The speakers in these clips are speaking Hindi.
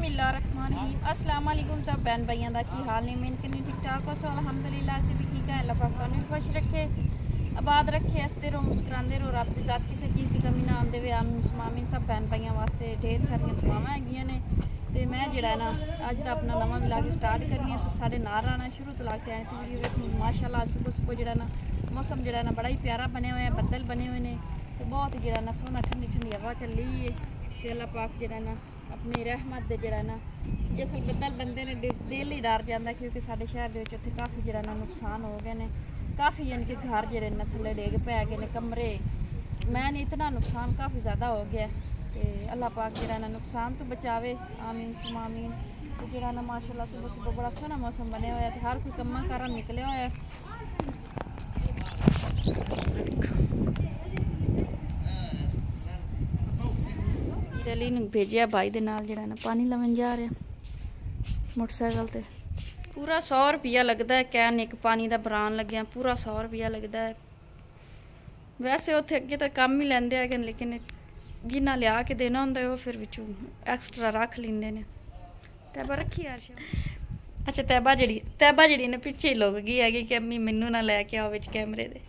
बिस्मिल्लाहिर्रहमानिर्रहीम। अस्सलाम वालेकुम सब बहन भाइयों का की हाल ने मैं इनके ठीक ठाक हो सो अल्हम्दुलिल्लाह से भी ठीक है। अल्लाह पाक तुहानू खुश रखे आबाद रखे हंसते रहो मुस्कुराते रहो रब की जात किसी चीज़ की कमी ना आंदे वे आमीन सुमामीन। सब बहन भाइयों वास्ते ढेर सारिया दुआवां हैगियां ने ते मैं जिहड़ा ना अज का अपना नवा व्लॉग स्टार्ट करनी है तो साढ़े नाल आना शुरू तो लाके आए थे वीडियो देखनी। माशाअल्लाह सुबह सुबह जिहड़ा ना मौसम जिहड़ा ना बड़ा ही प्यारा बने हुए है, बदल बने हुए ने तो बहुत ही जिहड़ा ना सोहना ठंडी ठंडी हवा चली है ते अल्लाह पाक जिहड़ा ना अपनी रहमत दे जिहड़ा ना जिसल बदल बंदे ने दिल ही डर जाता क्योंकि साढ़े शहर के उत्थे काफ़ी जिहड़ा ना नुकसान हो गए ने काफ़ी यानी कि घर जिहड़े ना थल्ले डेग पै गए ने कमरे मैं नहीं इतना नुकसान काफ़ी ज़्यादा हो गया तो अल्लाह पाक जिहड़ा ना नुकसान तो बचावे आमीन सुमामीन। तो जिहड़ा ना माशाअल्लाह सुबह सुबह बड़ा सोहना मौसम बने हुआ है तो हर कोई कम्मा कारा निकलिया हुआ है। चली भेजिया भाई दे नाल जिहड़ा ना पानी लवन जा रहा मोटरसाइकिल ते पूरा 100 रुपया लगता है कैन एक पानी का भरान लग्या पूरा 100 रुपया लगता है। वैसे उत्थे अगे तो कम ही लेंदे है लेकिन जिन्ना लिया के देना होंदा है वो फिर विचों एक्सट्रा रख लेंदे ने। तैबा रखी यार अच्छा तैबा जड़ी ने पिछे ही लुक गई है कि अम्मी मैनू ना लैके आओ विच कैमरे दे।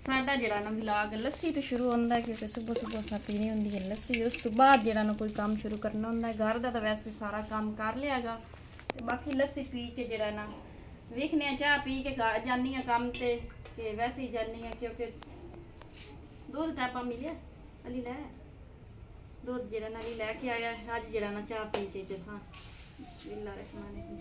साडा जिहड़ा ना व्लॉग लस्सी तो शुरू होंदा है क्योंकि सुबह सुबह असां पीनी होंदी है लस्सी। उस तो बाद जिहड़ा ना कोई काम शुरू करना होंदा है घर दा तो वैसे सारा काम कर लिया गा ते बाकी लस्सी पी के जिहड़ा ना वेखने चाह पी के जानी है काम ते कि वैसे ही जानी है क्योंकि दूध टैपा मिलिया अली लै दूध जिहड़ा ना अली लैके आया अज जिहड़ा ना चाह पी के जैसा बिस्मिल्लाहिर्रहमानिर्रहीम।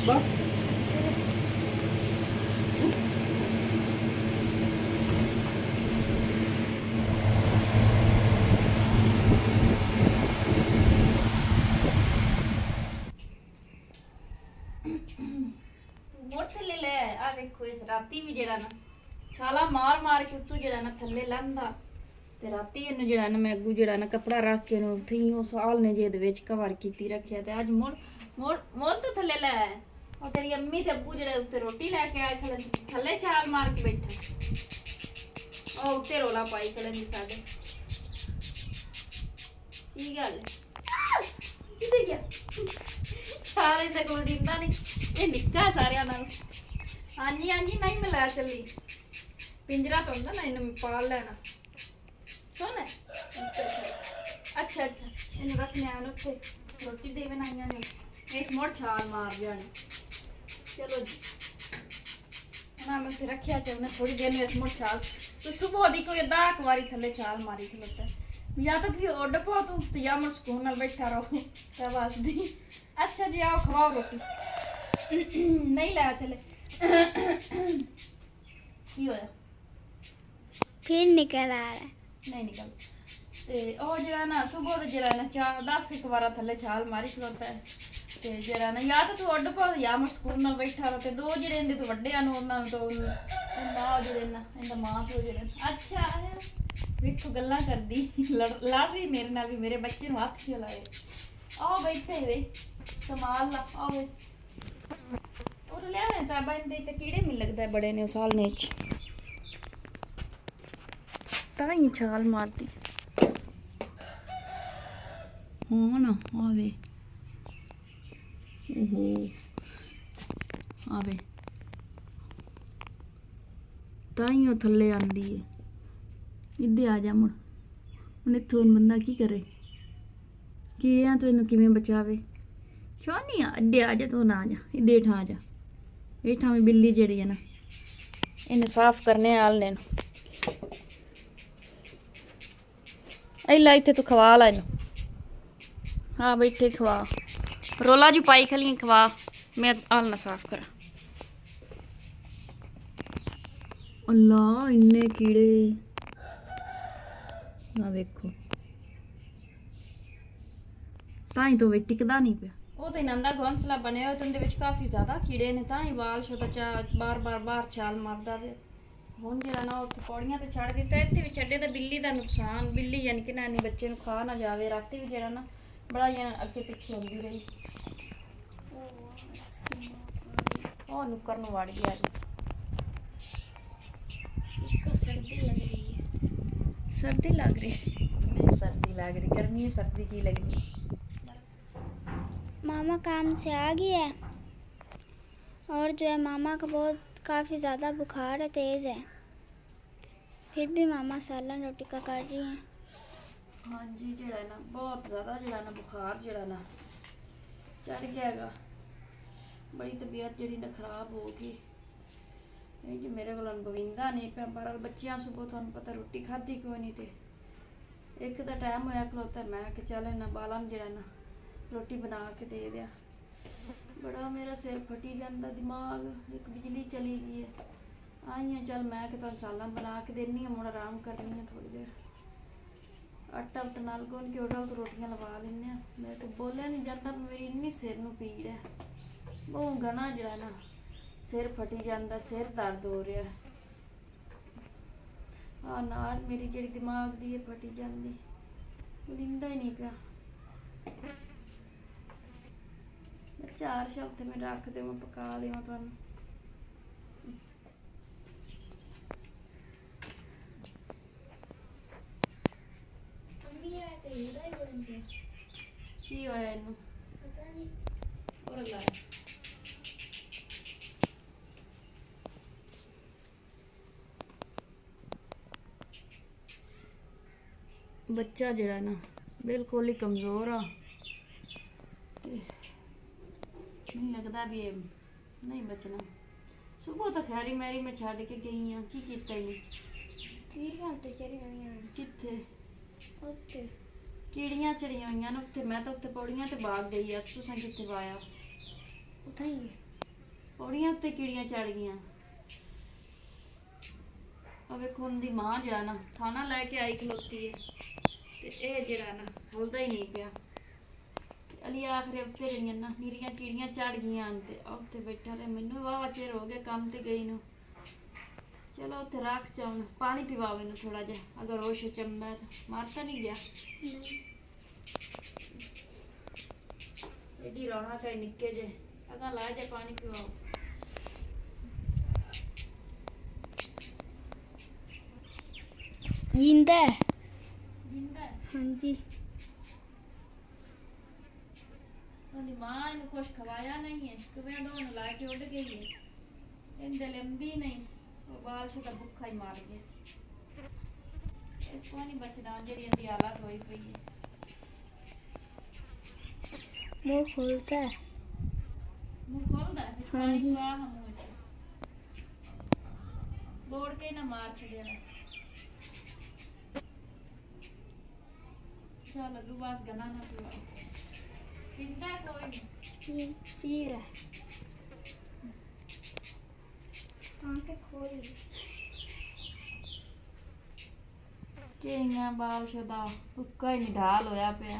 बस थले ले आ देखो इस राती भी जिहड़ा ना छाला मार मार के उत्तों जिहड़ा ना थले लंदा ते राती इन्हू जिहड़ा ना मैं अगू जिहड़ा ना कपड़ा रख के इन्हू थी उस साल ने जे दे विच कवर कीती रखिया ते अज मोड़ मोड़ मोड़ तो थले ले और तेरी अम्मी ते अब्बू जिहड़े उत्ते रोटी लेके आए थले छाल मार के बैठा और उत्ते रोला पाई खड़े ने साडे की गल किथे गया सारे ते कोल दिंदा नहीं ये निक्का सारिया नाल। हाँ जी नहीं मैं लै चली पिंजरा तो होंदा ना इन्हू पाल लेना सुन अच्छा इन्हू रखने आन उत्थे रोटी दे बनाइया ने इस मुड़ छाल मार जानी चलो जी ना मैं फिर रखिया चलने थोड़ी देर में इस मुड़ छाल तो सुबह दी कोई अद्धा एक बारी थले छाल मारी खलोता या तो फिर उड पो तू या मुड़ सुकून नाल बैठा रहो तब हसदी। अच्छा जी आओ खवाओ रोटी नहीं लै चले की होया फिर निकल आ रहा है नहीं निकल ते ओ जिहड़ा ना सुबह दे जिहड़ा ना 4-10 बार थले छाल मारी खलोता है ते जिहड़ा ना या तो तू उड पो या मुड़ सुकून नाल बैठा रहो ते दो जिहड़े इहदे तो वड्डे आन उन्हां तो मां जिहड़े ना इहदा मां तो जिहड़े अच्छा देखो गल्लां करदी लड़ रही मेरे नाल भी मेरे बच्चे नूं हत्थ क्यों लाए आओ बैठे रे संभाल ला आओ और लिया ने ताबा इंदे ते कीड़े मिल लगदा है बड़े ने सालने च ताई छाल मारदी हाँ ना आवे ओहो आवे ताई ओ थल्ले आंदी है इधे आ जा मुड़ हुण इत्थों बंदा की करे कीड़ियां तो इन्हू किवें बचावे चाहनी अड्डे आ जा तू ना आ जा इधे हेठा आ जा हेठा में बिल्ली जड़ी है ना इन्हें साफ करने आलने इला इत्थे तू खवा ला इनू हाँ बैठे खवा रोला जू पाई खली खवा मैं आलना साफ करा अल्लाह इन्ने कीड़े ਆ ਵੇਖੋ ਤਾਂ ਹੀ ਤੋਂ ਵੀ ਟਿਕਦਾ ਨਹੀਂ ਪਿਆ। ਉਹ ਤੇ ਨੰਦਾ ਘੋਂਸਲਾ ਬਣਿਆ ਹੋਇਆ ਤੇ ਉਹਦੇ ਵਿੱਚ ਕਾਫੀ ਜ਼ਿਆਦਾ ਕੀੜੇ ਨੇ, ਤਾਂ ਹੀ ਵਾਲ ਛੋਟਾ ਬਾਰ-ਬਾਰ ਛਾਲ ਮਾਰਦਾ ਵੇ। ਹੁਣ ਜਿਹੜਾ ਨਾ ਉੱਥੇ ਪੌੜੀਆਂ ਤੇ ਛੱਡ ਦਿੱਤਾ, ਇੱਥੇ ਵੀ ਛੱਡੇ ਤਾਂ ਬਿੱਲੀ ਦਾ ਨੁਕਸਾਨ, ਬਿੱਲੀ ਯਾਨੀ ਕਿ ਨਾਨੀ ਬੱਚੇ ਨੂੰ ਖਾ ਨਾ ਜਾਵੇ। ਰਾਤੀ ਵੀ ਜਿਹੜਾ ਨਾ ਬੜਾ ਅੱਗੇ ਪਿੱਛੇ ਹੁੰਦੀ ਰਹੀ। ਉਹ ਨੁੱਕਰ ਨੂੰ ਵੜ ਗਿਆ ਜੀ। इसको सर्दी लग रही है। सर्दी लग रही नहीं, सर्दी लग रही, गर्मी है, सर्दी की लग रही। मामा काम से आ गया है और जो है मामा का काफ़ी ज़्यादा बुखार है, तेज़ है। फिर भी मामा सालन रोटी का कर रही हैं। हाँ जी, जड़ा ना बहुत ज़्यादा जड़ा ना बुखार जड़ा ना चढ़ गया हैगा। बड़ी तबीयत जड़ी ना खराब हो गई। नहीं जी मेरे को बविंदा नहीं पे, पर बच्चियां सुबह थानू पता रोटी खाधी कोई नहीं थे। एक दा टाइम होया खलोता, मैं कि चल इन्हां बालां नूं जड़ा ना रोटी बना के दे दिया। बड़ा मेरा सिर फटी जांदा, दिमाग, एक बिजली चली गई है। आई हैं चल मैं कि तुहानू सालन बना के देनी है, मुड़ आराम करनी है थोड़ी देर। आटा उटा नाल गुन के उड़ा तो रोटियां लगा लेने। मेरे को बोलिया नहीं जाता, मेरी इन्नी सिर नूं पीड़ है, बहुत घना जड़ा ना सिर फटी जाता, सिर दर्द हो रहा है। आ नाड़ मेरी जी दिमाग दी फटी जाती, लिंदा ही नहीं पिया। 4 शब्द में रख दे, मैं पका देव तुहानू। की होया इनू? और लाया बच्चा जड़ा ना बिल्कुल ही कमज़ोर आ, नहीं लगता भी नहीं बचना। सुबह तो खैरी मैरी मैं छड़ के गई हाँ, की कीता ही कित्थे कीड़ियां चढ़िया हुई ने उत्थे। मैं तो उत्थे पौड़ियां ते बाग गई, अस तुसां कित्थे पाया? उत्थे ही पौड़ियां उत्ते कीड़ियां चढ़ गईयां। आ वेखो उंदी मां जड़ा ना खाना लैके आई खलोती है ते एह जड़ा ना हलदा ही नहीं पिया। अली आखिर उत्ते जड़ियां ना नीरियां कीड़ियां चढ़ गईयां ते उत्ते बैठा रहे। मैनू वाह चिर हो गया काम ते गई नू। चलो उत्थे रख चाउन, पानी पिवाओ इनू थोड़ा जा, अगर होश चमदा है तो। मार तो नहीं गया? एडी रौनक है निक्के जे, अगा ला जा पानी पिवाओ। जिंदा है? जिंदा है? हाँ जी। ਉਹਦੀ ਮਾਂ ਇਹਨੂੰ ਕੁਛ ਖਵਾਇਆ ਨਹੀਂ ਹੈ, ਕਿਵੇਂ ਦੋਨ ਲਾ ਕੇ ਉੱਡ ਗਈ ਹੈ। ਇਹਦੇ ਲੰਦੀ ਨਹੀਂ, ਉਹ ਬਾਲ ਛੋਟਾ ਭੁੱਖਾ ਹੀ ਮਾਰ ਗਿਆ। ਇਸ ਕੋ ਨਹੀਂ ਬਚਦਾ ਜਿਹੜੀ ਇਹਦੀ ਹਾਲਤ ਹੋਈ ਪਈ ਹੈ। मुंह खोलता है। मुंह खोलदा है? हाँ जी। बोड़ के ना मार छड़िया ना। चल अगू बस गना ना पिवा। पिंदा कोई नहीं। पी रहा है। आंखें खोल। केइयां बाल शदा हुक्का ही नहीं ढाल होया पिया।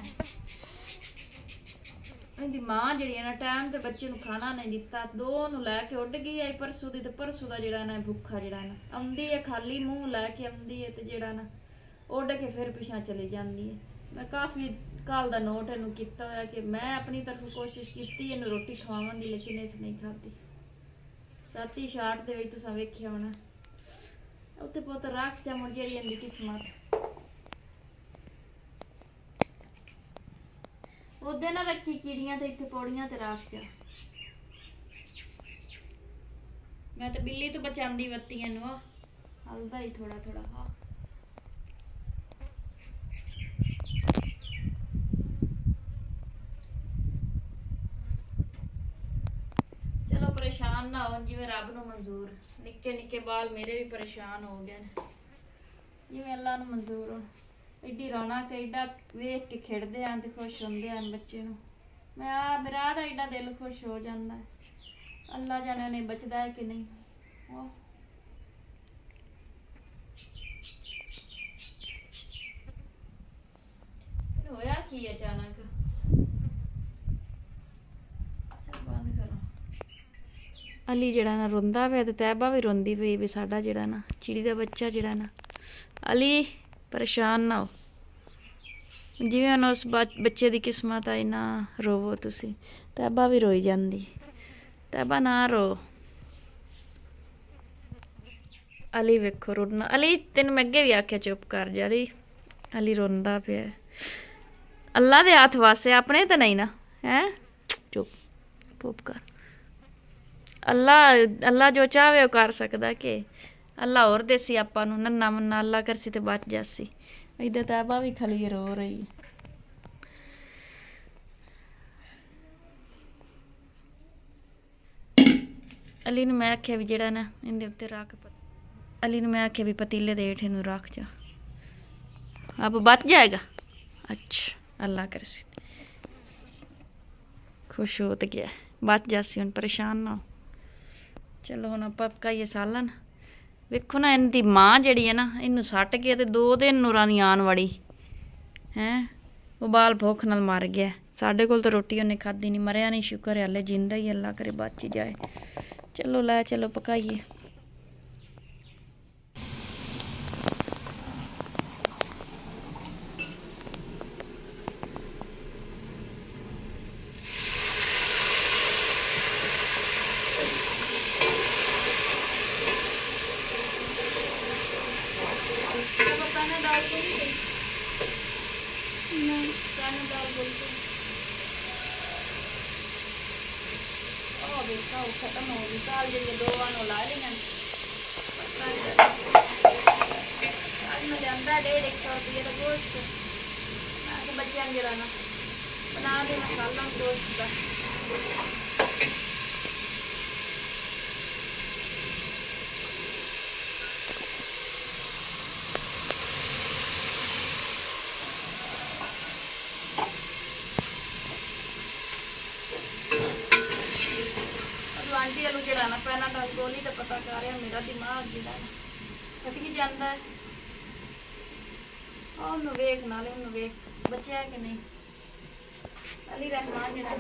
ਇਹਦੀ ਮਾਂ ਜਿਹੜੀ ਹੈ ਨਾ ਟਾਈਮ ਤੇ ਬੱਚੇ ਨੂੰ ਖਾਣਾ ਨਹੀਂ ਦਿੱਤਾ, ਦੋ ਨੂੰ ਲੈ ਕੇ ਉੱਡ ਗਈ ਹੈ ਪਰਸੋਂ ਦੀ। ਤੇ ਪਰਸੋਂ ਦਾ ਜਿਹੜਾ ਨਾ ਭੁੱਖਾ ਜਿਹੜਾ ਨਾ ਆਉਂਦੀ ਹੈ, ਖਾਲੀ ਮੂੰਹ ਲੈ ਕੇ ਆਉਂਦੀ ਹੈ ਤੇ ਜਿਹੜਾ ਨਾ ਉੱਡ ਕੇ ਫਿਰ ਪਿਛਾਂ ਚਲੀ ਜਾਂਦੀ ਹੈ। ਮੈਂ ਕਾਫੀ ਕੱਲ ਦਾ ਨੋਟ ਇਹਨੂੰ ਕੀਤਾ ਹੋਇਆ ਕਿ ਮੈਂ ਆਪਣੀ ਤਰਫੋਂ ਕੋਸ਼ਿਸ਼ ਕੀਤੀ ਇਹਨੂੰ ਰੋਟੀ ਖਵਾਉਣ ਦੀ, ਲੇਕਿਨ ਇਸ ਨਹੀਂ ਖਾਧੀ। ਰਾਤੀ ਸ਼ਾਟ ਦੇ ਵਿੱਚ ਤੁਸੀਂ ਵੇਖਿਆ ਹੋਣਾ, ਉੱਥੇ ਪੁੱਤ ਰੱਖ ਜਾ ਮੁੜ ਜਿਹੜੀ ਇਹਦੀ ਕਿਸਮਤ। ਉਹਦੇ ਨਾ ਰੱਖੀ ਕੀੜੀਆਂ ਤੇ ਇੱਥੇ ਪੌੜੀਆਂ ਤੇ ਰੱਖ ਜਾ। ਮੈਂ ਤਾਂ ਬਿੱਲੀ ਤੋਂ ਬਚਾਉਂਦੀ ਵੱਤੀਆਂ ਨੂੰ। ਆ ਹਲਦਾ ਹੀ ਥੋੜਾ ਥੋੜਾ। ਹਾਂ ਚਲੋ ਪਰੇਸ਼ਾਨ ਨਾ ਹੋ, ਜਿਵੇਂ ਰੱਬ ਨੂੰ ਮਨਜ਼ੂਰ। ਨਿੱਕੇ ਨਿੱਕੇ ਬਾਲ ਮੇਰੇ ਵੀ ਪਰੇਸ਼ਾਨ ਹੋ ਗਏ ਨੇ, ਜਿਵੇਂ ਅੱਲਾ ਨੂੰ ਮਨਜ਼ੂਰ ਹੋ। एडी रौनक एडा वेख के खेड़ते हैं तो खुश होंगे हैं बच्चे नूं। मैं मेरा दा एडा दिल खुश हो जाता है। अल्लाह जाने उन्हें बचदा है कि नहीं। की अचानक? चल बंद करो। अली जड़ा ना रोंदा पे ते तैबा भी रोंदी पई भी साडा जड़ा ना चिड़ी दा बच्चा जड़ा ना। अली परेशान ना हो, जिवें हुण उस बच्चे दी किस्मत आई ना रोवो तुसी। तैबा भी रोई जांदी। तैबा ना रो। अली वेखो रोना। अली तेन मैं अगे भी आख्या चुप कर जा। अली अली रोंदा पिया। अल्लाह दे हाथ वासे अपने तो नहीं ना हैं। चुप चुप कर। अल्लाह अल्लाह जो चाहे वो कर सकदा के अल्लाह और देसी आपां नूं नन्ना मुन्ना अल्लाह करसी ते बच जासी। इधर तैबा भी खली रो रही। अली नूं मैं आख्या भी जेड़ा ना इहदे उत्ते रख। अली नूं मैं आख्या भी पतीले दे हेठ इहनूं रख जा, अब बच जाएगा। अच्छा अल्लाह करसी खुश हो तो गया, बच जासी हुण परेशान ना हो। चलो हुण आपां पकाइए सालन। वेखो ना इनकी माँ जिहड़ी है ना इनू सट के ते 2 दिन नूरां दी आन वड़ी हैं। वो बाल भुख नाल मर गया। साडे कोल तो रोटी उन्हें खाधी नहीं, मरिया नहीं, शुक्र है हले जिंदा ही, अल्लाह करे बच ही जाए। चलो लै चलो पकाइए। खत्म हो गई काल जी 2 वालों ला रही हैं। मैं लिया 150 रुपये का गोश्त। मैं बच्चों जरा ना बना दे मसाला गोश्त का। आंटी वालू जरा ना पैना गोली तो पता कर रहा मेरा दिमाग जरा फटकी जाता है। और वेख नाले वेख बचा है कि नहीं। अली रहमान जरा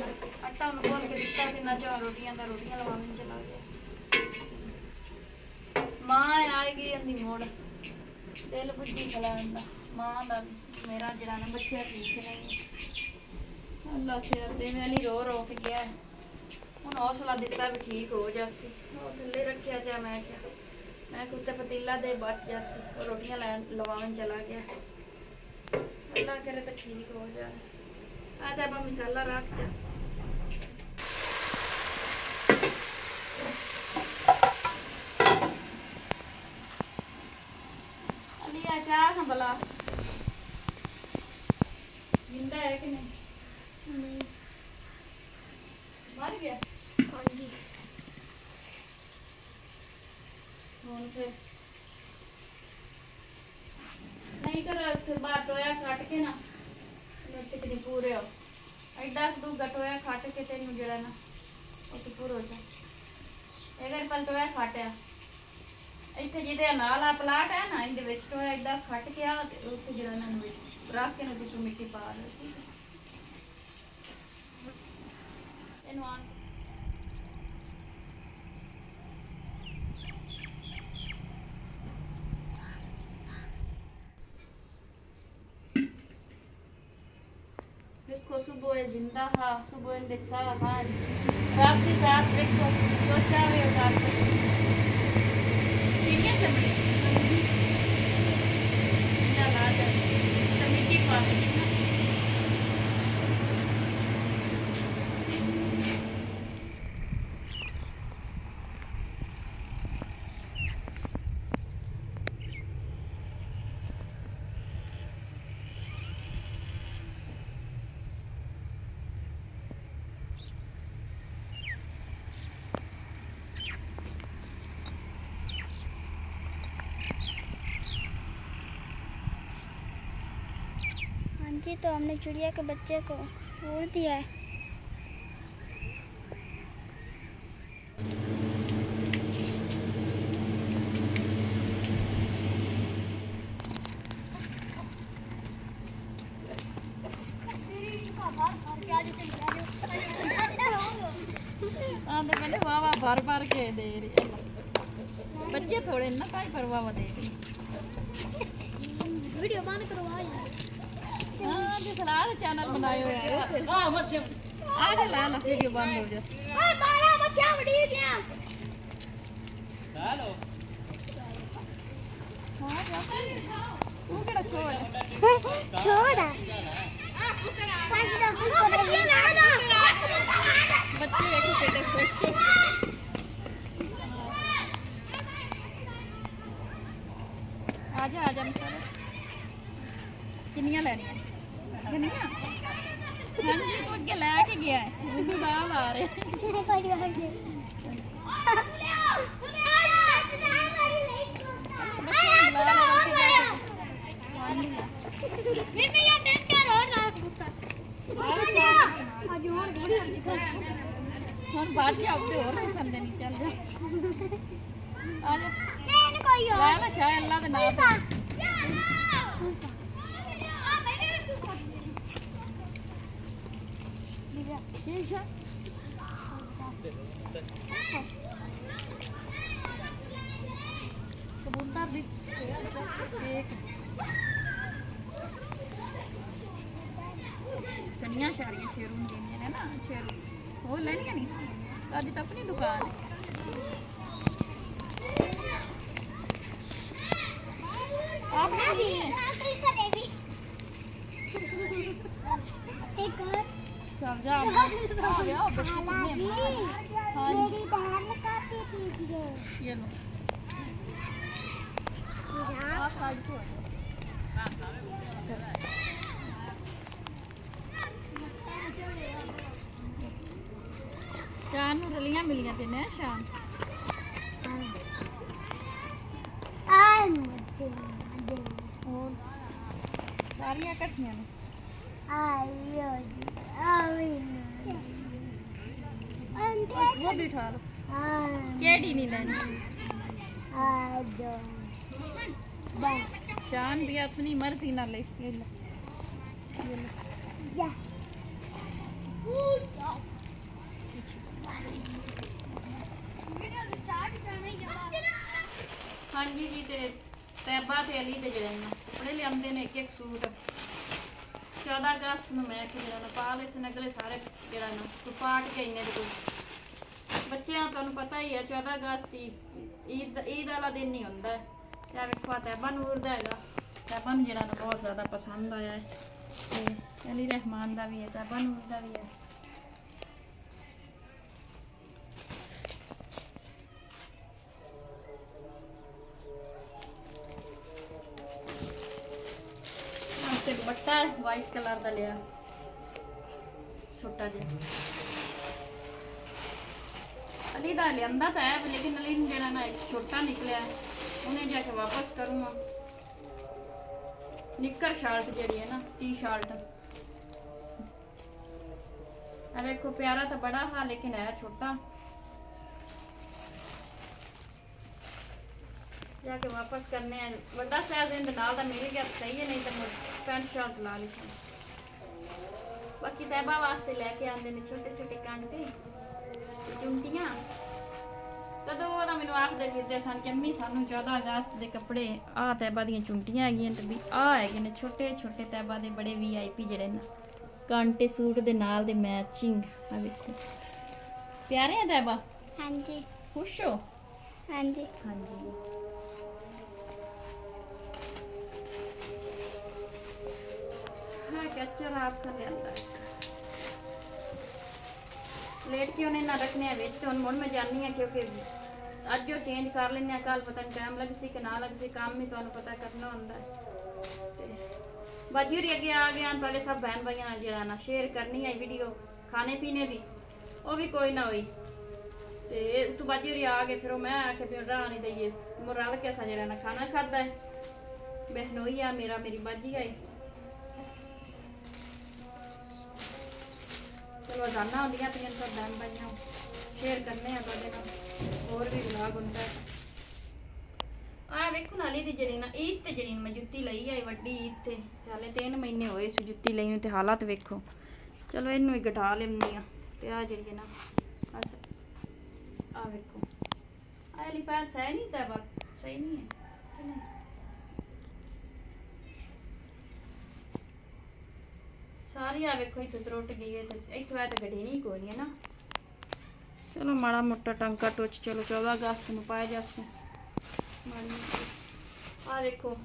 आटा उन्हें बोल के दिता कि ना चाह रोटियां तो रोटियां लवाने चला गया। माँ आएगी अंदी मोड़ दिल बुझी खला माँ का मेरा जरा ना बच्चा ठीक नहीं। अल्लाह सिर दे अली रो रो के गया ਹੁਣ हौसला दिता भी ठीक हो जासी। थले रखिया जा मैं कुत्ते पतीला दे बच जासी और रोटियां लवावन चला गया। अल्लाह करे तो ठीक हो जाए। आज आप मसाला रख जा। अली आ चाह भला जिंदा है कि नहीं? मर गया। नहीं तो बाहर टोया कट के ना टिकनी पूरे हो एडा दूगा टोया खट के तेन जरा ना पूरा हो जाए। अगर पल टोया खटिया इतने जिदे नाल प्लाट है ना इन टोया एडा खट के आ उत्थे जरा ना रख के ना तू मिट्टी पा लो। देखो सुबह जिंदा हा सुबह इनके साह हा रात के साथ देखो जो चाहे उतार ठीक है चमड़ी ला जाए मिट्टी पा जी। तो हमने चिड़िया के बच्चे को छोड़ दिया है। आंदे मैंने वाह भर के दे रही है। बच्चे थोड़े ना भाई पर वाह दे रही। वीडियो बंद करवा यार। हाँ जो सलाह चैनल बनाए हुए हैं आगे ला ला वीडियो बंद हो जाए। ओए बाला बच्चा बड़ी क्या हेलो हां तू केड़ा छोड़ छोड़ा बच्चे देखो केड़े खुश आजा आजा मिसाल किनिया लेनियां किनिया हां जी तू अगे लेके गया है मुझे बाल आ रहे हम बात ही आते और पसंद नहीं चल जा आजा ला ला शाह अल्लाह दे नाम पे शीशा कबूतर भी एक कनिया शारियां शेरू देने ने ना शेरू वो लेनिया नहीं आज तो अपनी दुकान है आपने ली है चल जा आ गया बच्चे कितने हां मेरी बहन काफी थी ये लो आप आज को शान ਨੂੰ ਰਲੀਆਂ ਮਿਲੀਆਂ ਤੇ ਨੇ ਸ਼ਾਨ ਹੋਰ ਸਾਰੀਆਂ ਇਕੱਠੀਆਂ ਨੇ वो भी उठा लो केड़ी नहीं लेनी शान भी अपनी मर्जी ना ले हाँ जी जी ते तैबा ते अली ते जड़े कपड़े लियाते ने एक सूट 14 अगस्त में मैं पा ले अगले सारे पाट के इन्ने बच्चे तुहानू पता ही है 14 अगस्त ईद वाला दिन ही होंदा है वेखो तैबा नूर दा हैगा तैबा नूं जेहड़ा ना बहुत ज़्यादा पसंद आया है ते अली रहमान दा भी है तैबा नूर दा भी है दुपट्टा है वाइट कलर का लिया छोटा जिहा अली का लिया तो है लेकिन अली जरा ना छोटा निकलिया उन्हें जाके वापस करूँगा निक्कर शर्ट जी है ना टी शर्ट देखो प्यारा तो बड़ा था लेकिन है छोटा जाके वापस करने हैं बड़ा साइज नाल दा मिल गया सही है नहीं तो पैंट शर्ट ला ली बाकी तैबा वास्ते लेके आते हैं छोटे छोटे कांटे चुंटियां कदों दा मैनूं आखदे फिरदे सन कि अम्मी सानूं 14 अगस्त के कपड़े आ तैबा दियां चुंटियां हैगियां ते भी आ हैगे ने छोटे छोटे तैबा दे बड़े VIP जिहड़े ने कांटे सूट दे नाल दे मैचिंग आ देखो प्यारे हैं तैबा हाँ जी खुश हो हाँ जी हाँ जी कैचर आपका लिया लेट के उन्हें ना रखने तो मुड़ मैं जानी है क्योंकि अज जो चेंज कर लें कल पता नहीं टाइम लग सी कि ना लग सी काम ही तुहानू पता करना होंदा है बाजी होरी अगे आ गया थोड़े सब बहन भाइयों नाल जिहड़ा ना शेयर करनी है वीडियो खाने पीने की वो भी कोई ना हुई तो तू बाजी होरी आ गए फिर मैं आके फिर राह नहीं दईए मुरल के असा जिहड़ा ना खाना खादा है बहनोई आ मेरी बाजी आई चलो जाना होंदियां पियां सब बहन भाइयों शेयर करने हैं तुहाडे नाल होर भी व्लॉग हुंदा है आ वेखो नाली दी जड़ी ना ईद ते जड़ी मैं जुत्ती लई आई वड्डी ईद ते चाले 3 महीने होए सु जुत्ती लई ते हालत वेखो ਚਲੋ ਇਹਨੂੰ ਹੀ ਘਟਾ ਲੈਂਦੀ ਆ ਤੇ ਆ ਜਿਹੜੀ ਹੈ ਨਾ ਬਸ ਆ ਵੇਖੋ ਆ ਵਾਲੀ ਪੈਰ ਸਹੀ ਨਹੀਂ ਤਾਂ ਬਾਤ ਸਹੀ ਨਹੀਂ ਹੈ ਕਿ ਨਹੀਂ ਸਾਰੀ ਆ ਵੇਖੋ ਇੱਥੇ ਟੁੱਟ ਗਈ ਹੈ ਤੇ ਇੱਕ ਵਾਰ ਤਾਂ ਘੜੀ ਨਹੀਂ ਕੋਈ ਨਹੀਂ ਹੈ ਨਾ ਚਲੋ ਮਾੜਾ ਮੋਟਾ ਟੰਕਾ ਟੁੱਚ ਚਲੋ 14 ਅਗਸਤ ਨੂੰ ਪਾਇਆ ਜਾਸੇ ਆ ਵੇਖੋ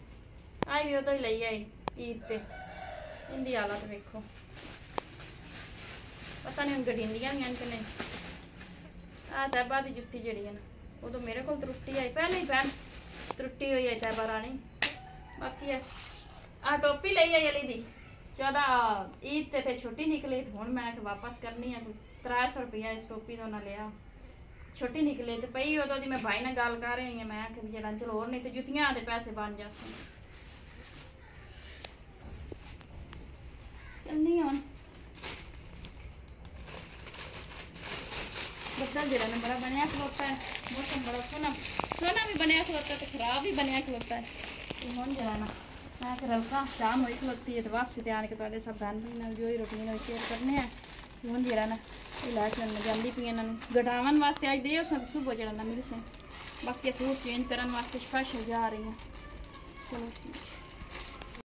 ਆਈ ਵੀ ਉਦੋਂ ਹੀ ਲਈ ਆਈ ਈਦ ਤੇ ਇੰਦੀ ਹਾਲਤ ਵੇਖੋ ਪਤਾ ਨਹੀਂ ਹੁਣ ਗੜੀਂਦੀਆਂ ਵੀ ਕਿ ਨਹੀਂ ਆ ਤੈਬਾ ਦੀ ਜੁੱਤੀ ਜਿਹੜੀ ਹੈ ਨਾ ਉਦੋਂ ਮੇਰੇ ਕੋਲ ਤਰੁੱਟੀ ਆਈ ਪਹਿਲੇ ਹੀ ਭੈਣ ਤਰੁੱਟੀ ਹੋਈ ਹੈ ਤੈਬਾ ਰਾਣੀ ਬਾਕੀ ਆ ਟੋਪੀ ਲਈ ਆਈ ਅਲੀ ਦੀ 14 ਈਦ ਤੇ ਛੋਟੀ ਨਿਕਲੀ ਤੇ ਹੁਣ ਮੈਂ ਵਾਪਸ ਕਰਨੀ ਆ 300 ਰੁਪਇਆ ਇਸ ਟੋਪੀ ਦਾ ਉਹਨਾਂ ਲਿਆ ਛੋਟੀ ਨਿਕਲੇ ਤੇ ਪਈ ਉਦੋਂ ਦੀ ਮੈਂ ਭਾਈ ਨਾਲ ਗੱਲ ਕਰ ਰਹੀ ਹਾਂ ਮੈਂ ਕਿ ਜਿਹੜਾ ਚਲੋ ਹੋਰ ਨਹੀਂ ਤੇ ਜੁੱਤੀਆਂ ਦੇ ਪੈਸੇ ਬਣ ਜਾਸਨ ਚੱਲਨੀ ਹੁਣ ਬੱਦਲ ਜਿਹੜਾ ਨਾ ਬੜਾ ਬਣਿਆ ਖਲੋਤਾ ਹੈ ਮੌਸਮ ਬੜਾ ਸੋਹਣਾ ਵੀ ਬਣਿਆ ਖਲੋਤਾ ਤੇ ਖਰਾਬ ਵੀ ਬਣਿਆ ਖਲੋਤਾ ਹੈ ਤੇ ਹੁਣ ਜਿਹੜਾ ਨਾ ਮੈਂ ਕਿ ਰਲਕਾ ਸ਼ਾਮ ਹੋਈ ਖਲੋਤੀ ਹੈ ਤੇ ਵਾਪਸੀ ਤੇ ਆਣ ਕੇ ਤੁਹਾਡੇ ਸਭ ਭੈਣ ਭਾਈ ਨਾਲ ਜੋ ਹੀ ਰੁਟੀਨ ਉਹ ਸ਼ੇਅਰ ਕਰਨੇ ਆ ਹੁਣ ਜਿਹੜਾ ਨਾ ਇਹ ਲੈ ਕੇ ਮੈਂ ਜਾਂਦੀ ਪਈ ਇਹਨਾਂ ਨੂੰ ਘਟਾਉਣ ਵਾਸਤੇ ਅੱਜ ਦੇ ਸਭ ਸੁਬਹ ਜਿਹੜਾ ਨਾ ਮਿਲ ਸੇ ਬਾਕੀ ਸੂਟ ਚੇਂਜ ਕਰਨ ਵਾਸਤੇ ਸਪੈਸ਼ਲ ਜਾ ਰਹੀ ਹਾਂ ਚਲੋ ਠੀਕ